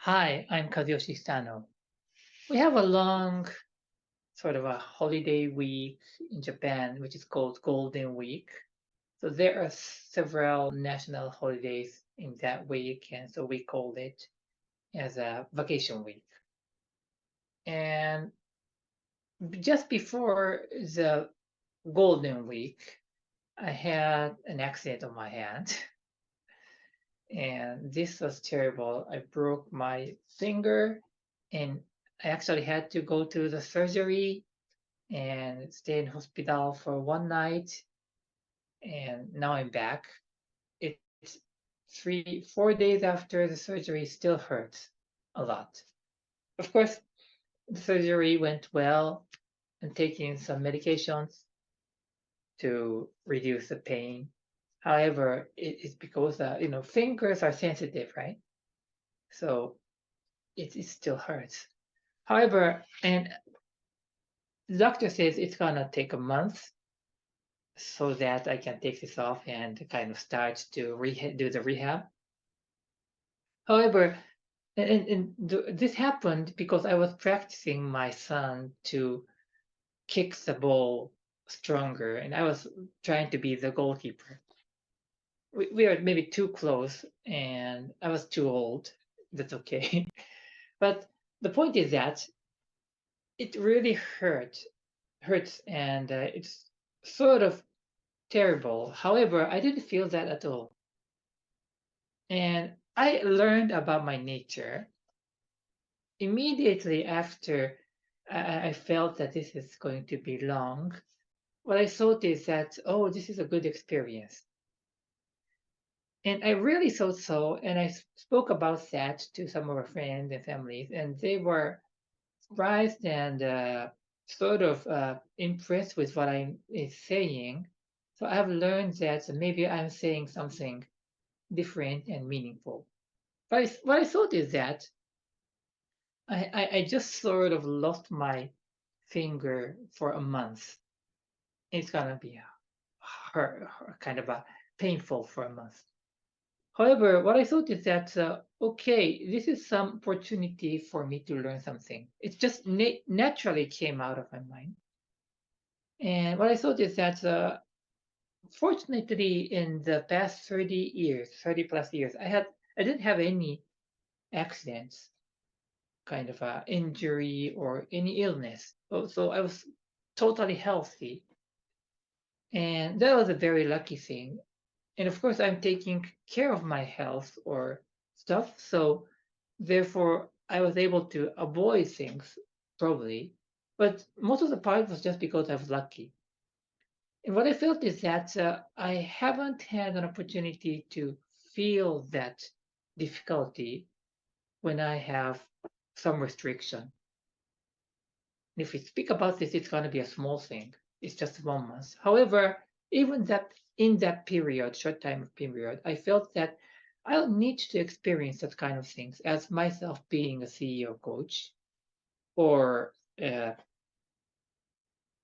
Hi, I'm Kazuyoshi Sano. We have a long sort of a holiday week in Japan, which is called Golden Week. So there are several national holidays in that week, and so we call it as a vacation week. And just before the Golden Week, I had an accident on my hand, and this was terrible. I broke my finger, and I actually had to go to the surgery and stay in hospital for one night, and now I'm back. It's 4 days after the surgery, still hurts a lot. Of course, the surgery went well. I'm taking some medications to reduce the pain. However, it's because fingers are sensitive, right? So it still hurts. However, and the doctor says it's gonna take a month so that I can take this off and kind of start to do the rehab. However, this happened because I was practicing my son to kick the ball stronger, and I was trying to be the goalkeeper. We are maybe too close, and I was too old. That's okay. But the point is that it really hurts, and it's sort of terrible. However, I didn't feel that at all. And I learned about my nature immediately after I felt that this is going to be long. What I thought is that, oh, this is a good experience. And I really thought so. And I spoke about that to some of our friends and families, and they were surprised and sort of impressed with what I'm saying. So I've learned that maybe I'm saying something different and meaningful. But what I thought is that I just sort of lost my finger for a month. It's gonna be kind of a painful for a month. However, what I thought is that okay, this is some opportunity for me to learn something. It just naturally came out of my mind. And what I thought is that fortunately, in the past 30 years, 30 plus years, I didn't have any accidents, kind of a injury or any illness. So I was totally healthy, and that was a very lucky thing. And of course, I'm taking care of my health or stuff, so therefore I was able to avoid things probably. But most of the part was just because I was lucky. And what I felt is that I haven't had an opportunity to feel that difficulty when I have some restriction. If we speak about this, it's going to be a small thing. It's just 1 month. However, even that in that period, short time period, I felt that I'll need to experience that kind of things as myself being a CEO coach or a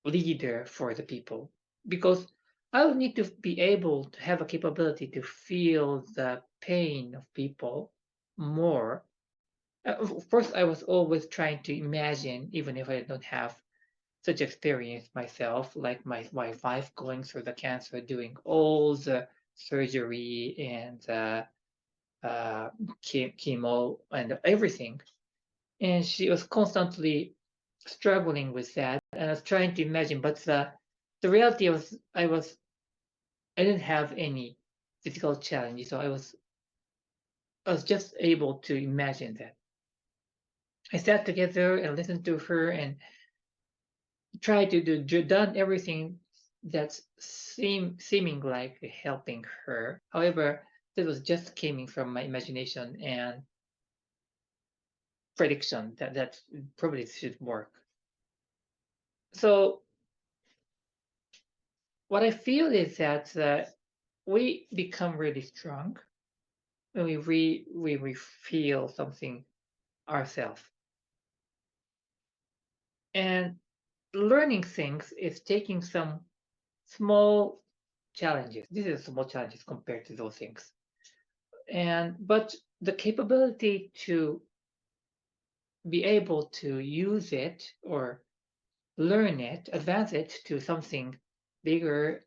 leader for the people, because I'll need to be able to have a capability to feel the pain of people more. Of course, I was always trying to imagine, even if I don't have such experience myself, like my wife going through the cancer, doing all the surgery and chemo and everything. And she was constantly struggling with that. And I was trying to imagine, but the reality was I didn't have any physical challenge, so I was just able to imagine that. I sat together and listened to her and try to done everything that's seeming like helping her. However, this was just coming from my imagination and prediction that probably should work. So what I feel is that we become really strong when we feel something ourselves. And learning things is taking some small challenges. This is small challenges compared to those things. And but the capability to be able to use it or learn it, advance it to something bigger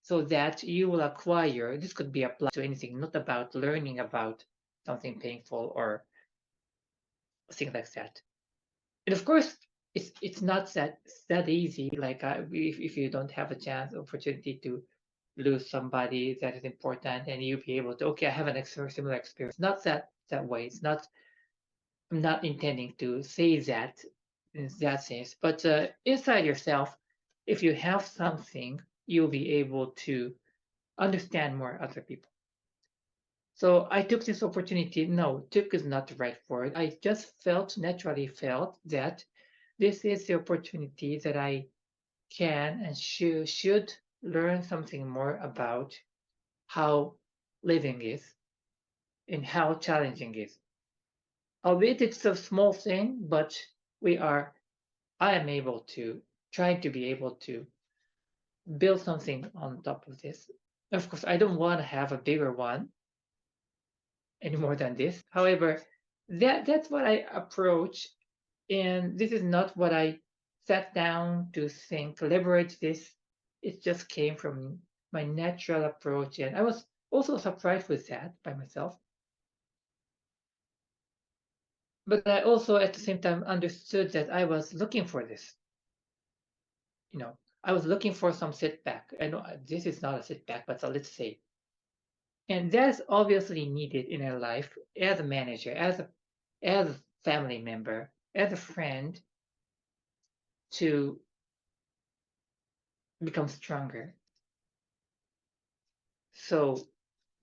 so that you will acquire. This could be applied to anything, not about learning about something painful or things like that. And of course, it's not that easy. Like if you don't have a chance, opportunity to lose somebody that is important, and you be able to, okay, I have an similar experience. Not that way. It's not. I'm not intending to say that in that sense, but inside yourself, if you have something, you'll be able to understand more other people. So I took this opportunity. No, took is not the right word. I just naturally felt that this is the opportunity that I can and should learn something more about how living is and how challenging it is. Albeit it's a small thing, but I am able to try to be able to build something on top of this. Of course, I don't want to have a bigger one any more than this. However, that's what I approach, and this is not what I sat down to think, leverage this. It just came from my natural approach, and I was also surprised with that by myself. But I also at the same time understood that I was looking for this. You know, I was looking for some setback. I know this is not a setback, but let's say, and that's obviously needed in our life as a manager, as a family member, as a friend to become stronger. So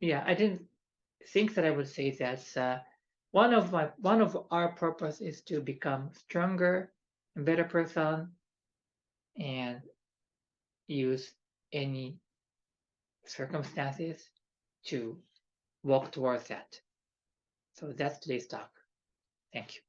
yeah, I didn't think that I would say that one of our purpose is to become stronger and better person and use any circumstances to walk towards that. So that's today's talk. Thank you.